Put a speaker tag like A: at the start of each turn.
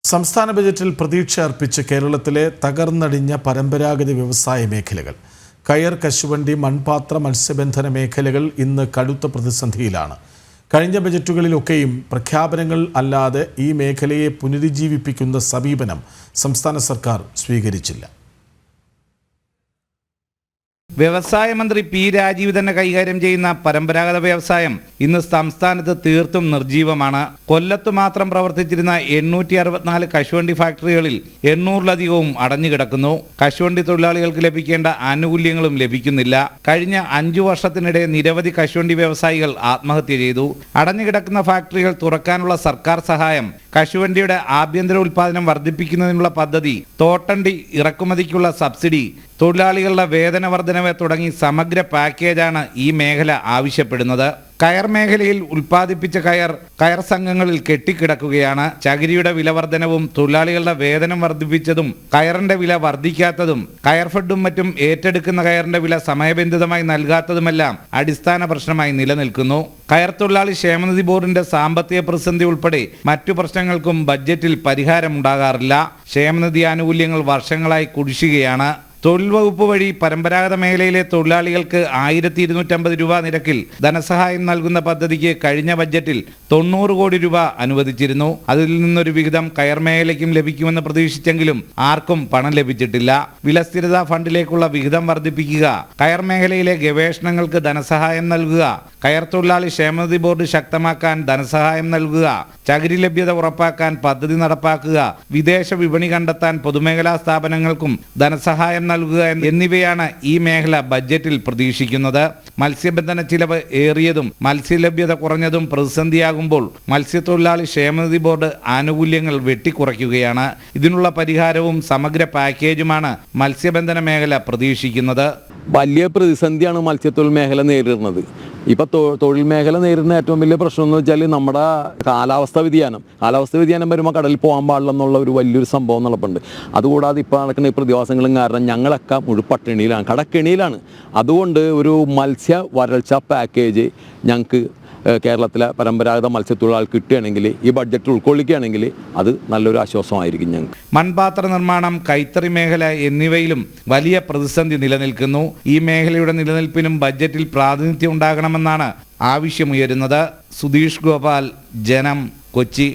A: സംസ്ഥാന ബജറ്റിൽ പ്രതീക്ഷ അർപ്പിച്ച് കേരളത്തിലെ തകർന്നടിഞ്ഞ പരമ്പരാഗത വ്യവസായ മേഖലകൾ. കയർ, കശുവണ്ടി, മൺപാത്ര, മത്സ്യബന്ധന മേഖലകൾ ഇന്ന് കടുത്ത പ്രതിസന്ധിയിലാണ്. കഴിഞ്ഞ ബജറ്റുകളിലൊക്കെയും പ്രഖ്യാപനങ്ങൾ അല്ലാതെ ഈ മേഖലയെ പുനരുജ്ജീവിപ്പിക്കുന്ന സമീപനം സംസ്ഥാന സർക്കാർ സ്വീകരിച്ചില്ല.
B: വ്യവസായ മന്ത്രി പി രാജീവ് തന്നെ കൈകാര്യം ചെയ്യുന്ന പരമ്പരാഗത വ്യവസായം ഇന്ന് സംസ്ഥാനത്ത് തീർത്തും നിർജീവമാണ്. കൊല്ലത്ത് മാത്രം പ്രവർത്തിച്ചിരുന്ന 864 കശുവണ്ടി ഫാക്ടറികളിൽ 800-ലധികവും അടഞ്ഞുകിടക്കുന്നു. കശുവണ്ടി തൊഴിലാളികൾക്ക് ലഭിക്കേണ്ട ആനുകൂല്യങ്ങളും ലഭിക്കുന്നില്ല. കഴിഞ്ഞ 5 വർഷത്തിനിടെ നിരവധി കശുവണ്ടി വ്യവസായികൾ ആത്മഹത്യ ചെയ്തു. അടഞ്ഞുകിടക്കുന്ന ഫാക്ടറികൾ തുറക്കാനുള്ള സർക്കാർ സഹായം, കശുവണ്ടിയുടെ ആഭ്യന്തര ഉൽപ്പാദനം വർദ്ധിപ്പിക്കുന്നതിനുള്ള പദ്ധതി, തോട്ടണ്ടി ഇറക്കുമതിക്കുള്ള സബ്സിഡി, തൊഴിലാളികളുടെ വേതന വർധനവ് തുടങ്ങി സമഗ്ര പാക്കേജാണ് ഈ മേഖല ആവശ്യപ്പെടുന്നത്. കയർ മേഖലയിൽ ഉൽപ്പാദിപ്പിച്ച കയർ സംഘങ്ങളിൽ കെട്ടിക്കിടക്കുകയാണ്. ചകിരിയുടെ വില വർധനവും തൊഴിലാളികളുടെ വേതനം വർദ്ധിപ്പിച്ചതും കയറിന്റെ വില വർദ്ധിക്കാത്തതും കയർഫെഡും മറ്റും ഏറ്റെടുക്കുന്ന കയറിന്റെ വില സമയബന്ധിതമായി നൽകാത്തതുമെല്ലാം അടിസ്ഥാന പ്രശ്നമായി നിലനിൽക്കുന്നു. കയർ തൊഴിലാളി ക്ഷേമനിധി ബോർഡിന്റെ സാമ്പത്തിക പ്രതിസന്ധി ഉൾപ്പെടെ മറ്റു പ്രശ്നങ്ങൾക്കും ബഡ്ജറ്റിൽ പരിഹാരമുണ്ടാകാറില്ല. ക്ഷേമനിധി ആനുകൂല്യങ്ങൾ വർഷങ്ങളായി കുടിശ്ശികയാണ്. തൊഴിൽ വകുപ്പ് വഴി പരമ്പരാഗത മേഖലയിലെ തൊഴിലാളികൾക്ക് 1250 രൂപ നിരക്കിൽ ധനസഹായം നൽകുന്ന പദ്ധതിക്ക് കഴിഞ്ഞ ബഡ്ജറ്റിൽ 90 കോടി രൂപ അനുവദിച്ചിരുന്നു. അതിൽ നിന്നൊരു വിഹിതം കയർ മേഖലയ്ക്കും ലഭിക്കുമെന്ന് പ്രതീക്ഷിച്ചെങ്കിലും ആർക്കും പണം ലഭിച്ചിട്ടില്ല. വിലസ്ഥിരതാ ഫണ്ടിലേക്കുള്ള വിഹിതം വർദ്ധിപ്പിക്കുക, കയർ മേഖലയിലെ ഗവേഷണങ്ങൾക്ക് ധനസഹായം നൽകുക, കയർ തൊഴിലാളി ക്ഷേമനിധി ബോർഡ് ശക്തമാക്കാൻ ധനസഹായം നൽകുക, ചകിരി ലഭ്യത ഉറപ്പാക്കാൻ പദ്ധതി നടപ്പാക്കുക, വിദേശ വിപണി കണ്ടെത്താൻ പൊതുമേഖലാ സ്ഥാപനങ്ങൾക്കും ധനസഹായം നൽകുക എന്നിവയാണ് ഈ മേഖല ബഡ്ജറ്റിൽ പ്രതീക്ഷിക്കുന്നത്. മത്സ്യബന്ധന ചിലവ് ഏറിയതും മത്സ്യലഭ്യത കുറഞ്ഞതും പ്രതിസന്ധിയാകുമ്പോൾ മത്സ്യത്തൊഴിലാളി ക്ഷേമനിധി ബോർഡ് ആനുകൂല്യങ്ങൾ വെട്ടിക്കുറയ്ക്കുകയാണ്. ഇതിനുള്ള പരിഹാരവും സമഗ്ര പാക്കേജുമാണ് മത്സ്യബന്ധന മേഖല പ്രതീക്ഷിക്കുന്നത്.
C: വലിയ പ്രതിസന്ധിയാണ് മത്സ്യത്തൊഴിൽ മേഖല നേരിടുന്നത്. ഇപ്പം തൊഴിൽ മേഖല നേരിടുന്ന ഏറ്റവും വലിയ പ്രശ്നം എന്ന് വെച്ചാൽ നമ്മുടെ കാലാവസ്ഥ വ്യതിയാനം വരുമ്പോൾ കടലിൽ പോകാൻ പാടില്ല എന്നുള്ള ഒരു വലിയൊരു സംഭവം നടപ്പുണ്ട്. അതുകൂടാതെ ഇപ്പോൾ നടക്കുന്ന ഈ പ്രതിഭാസങ്ങളും കാരണം ഞങ്ങളൊക്കെ മുഴുപട്ടിണിയിലാണ്, കടക്കെണിയിലാണ്. അതുകൊണ്ട് ഒരു മത്സ്യ വരൾച്ച പാക്കേജ് ഞങ്ങൾക്ക് കേരളത്തിലെ പരമ്പരാഗത മത്സ്യത്തൊഴിലാളികൾ കിട്ടുകയാണെങ്കിൽ, ഈ ബഡ്ജറ്റ് ഉൾക്കൊള്ളിക്കുകയാണെങ്കിൽ അത് നല്ലൊരു ആശ്വാസമായിരിക്കും ഞങ്ങൾക്ക്.
B: മൺപാത്ര നിർമ്മാണം, കൈത്തറി മേഖല എന്നിവയിലും വലിയ പ്രതിസന്ധി നിലനിൽക്കുന്നു. ഈ മേഖലയുടെ നിലനിൽപ്പിനും ബഡ്ജറ്റിൽ പ്രാതിനിധ്യം ഉണ്ടാകണമെന്നാണ് ആവശ്യമുയരുന്നത്. സുധീഷ് ഗോപാൽ, ജനം, കൊച്ചി.